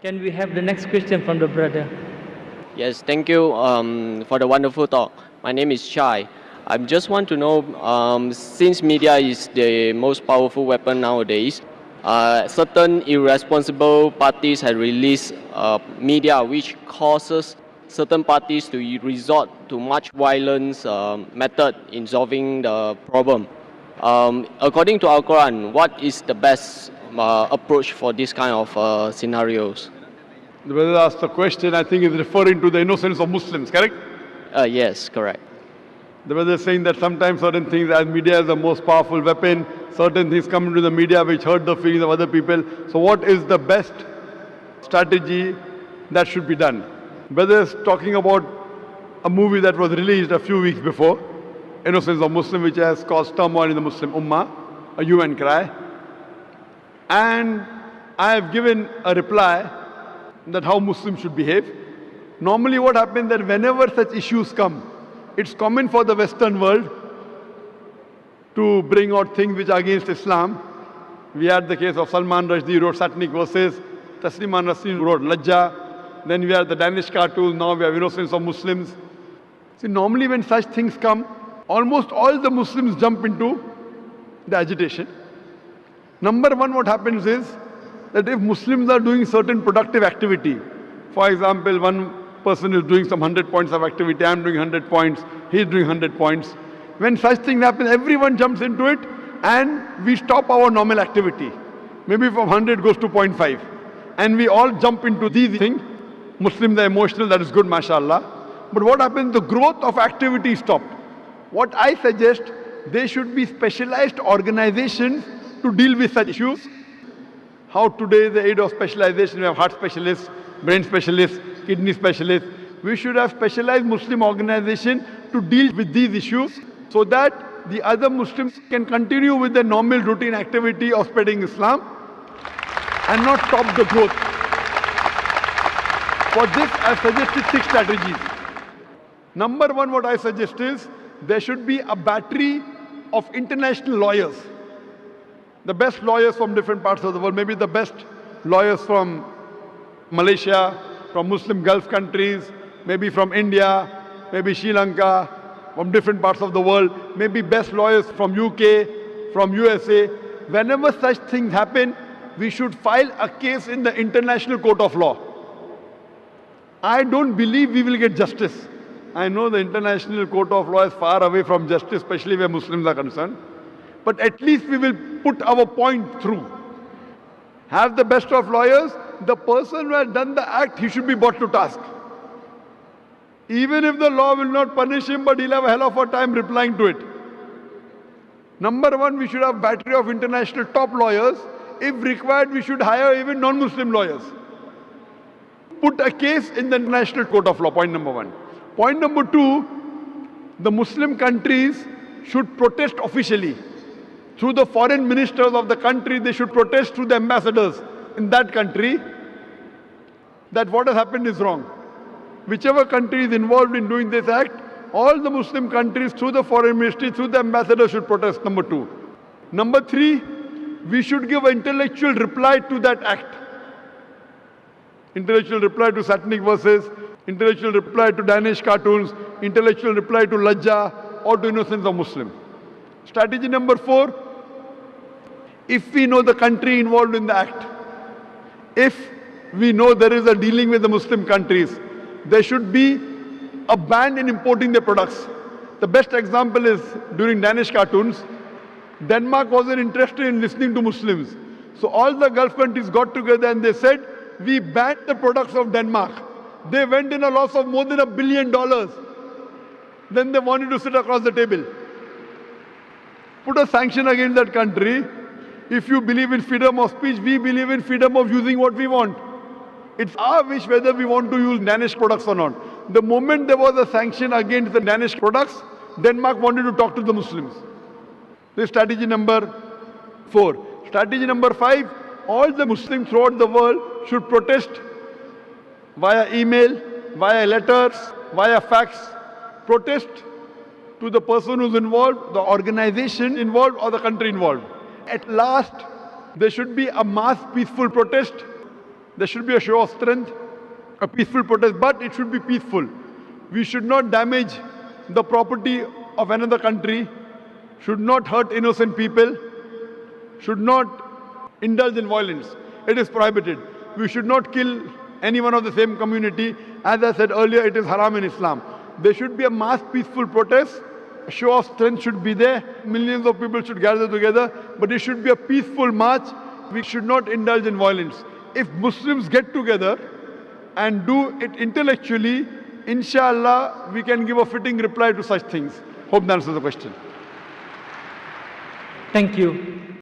Can we have the next question from the brother? Yes, thank you for the wonderful talk. My name is Chai. I just want to know, since media is the most powerful weapon nowadays, certain irresponsible parties have released media which causes certain parties to resort to much violence method in solving the problem. According to Al Quran, what is the best approach for this kind of scenarios? The brother asked the question, I think is referring to the innocence of Muslims, correct? Yes, correct. The brother is saying that sometimes certain things, as media is the most powerful weapon, certain things come into the media which hurt the feelings of other people. So what is the best strategy that should be done? Brother is talking about a movie that was released a few weeks before, Innocence of Muslim, which has caused turmoil in the Muslim Ummah, a hue and cry. And I have given a reply that how Muslims should behave. Normally what happens that whenever such issues come, it's common for the Western world to bring out things which are against Islam. We had the case of Salman Rushdie wrote satanic verses, Taslima Nasreen wrote Lajja, then we had the Danish cartoons, now we have Innocence of Muslims. See, normally when such things come, almost all the Muslims jump into the agitation. Number one, what happens is that if Muslims are doing certain productive activity, for example, one person is doing some 100 points of activity, I'm doing 100 points, he's doing 100 points. When such things happen, everyone jumps into it and we stop our normal activity. Maybe from 100 goes to 0.5. And we all jump into these things. Muslims are emotional, that is good, mashallah. But what happens, the growth of activity stopped. What I suggest, there should be specialized organizations to deal with such issues. How today, the aid of specialization, we have heart specialists, brain specialists, kidney specialists. We should have specialized Muslim organization to deal with these issues so that the other Muslims can continue with their normal routine activity of spreading Islam and not stop the growth. For this, I suggested 6 strategies. Number one, what I suggest is there should be a battery of international lawyers. The best lawyers from different parts of the world, maybe the best lawyers from Malaysia, from Muslim Gulf countries, maybe from India, maybe Sri Lanka, from different parts of the world, maybe best lawyers from UK, from USA. Whenever such things happen, we should file a case in the International Court of Law. I don't believe we will get justice. I know the International Court of Law is far away from justice, especially where Muslims are concerned. But at least we will put our point through. Have the best of lawyers. The person who has done the act, he should be brought to task. Even if the law will not punish him, but he'll have a hell of a time replying to it. Number one, we should have battery of international top lawyers. If required, we should hire even non-Muslim lawyers. Put a case in the International Court of Law, point number one. Point number two, the Muslim countries should protest officially. Through the foreign ministers of the country, they should protest through the ambassadors in that country that what has happened is wrong. Whichever country is involved in doing this act, all the Muslim countries through the foreign ministry, through the ambassadors should protest, number two. Number three, we should give an intellectual reply to that act. Intellectual reply to satanic verses, intellectual reply to Danish cartoons, intellectual reply to Lajja or to Innocence of Muslim. Strategy number 4, if we know the country involved in the act, if we know there is a dealing with the Muslim countries, there should be a ban in importing their products. The best example is during Danish cartoons, Denmark wasn't interested in listening to Muslims. So all the Gulf countries got together and they said, we banned the products of Denmark. They went in a loss of more than $1 billion. Then they wanted to sit across the table. Put a sanction against that country. If you believe in freedom of speech, we believe in freedom of using what we want. It's our wish whether we want to use Danish products or not. The moment there was a sanction against the Danish products, Denmark wanted to talk to the Muslims. This is strategy number 4. Strategy number 5, all the Muslims throughout the world should protest via email, via letters, via fax. Protest to the person who's involved, the organization involved or the country involved. At last, there should be a mass peaceful protest. There should be a show of strength, a peaceful protest, but it should be peaceful. We should not damage the property of another country, should not hurt innocent people, should not indulge in violence. It is prohibited. We should not kill anyone of the same community. As I said earlier, it is haram in Islam. There should be a mass peaceful protest. A show of strength should be there. Millions of people should gather together, but it should be a peaceful march. We should not indulge in violence. If Muslims get together and do it intellectually, inshallah, we can give a fitting reply to such things. Hope that answers the question. Thank you.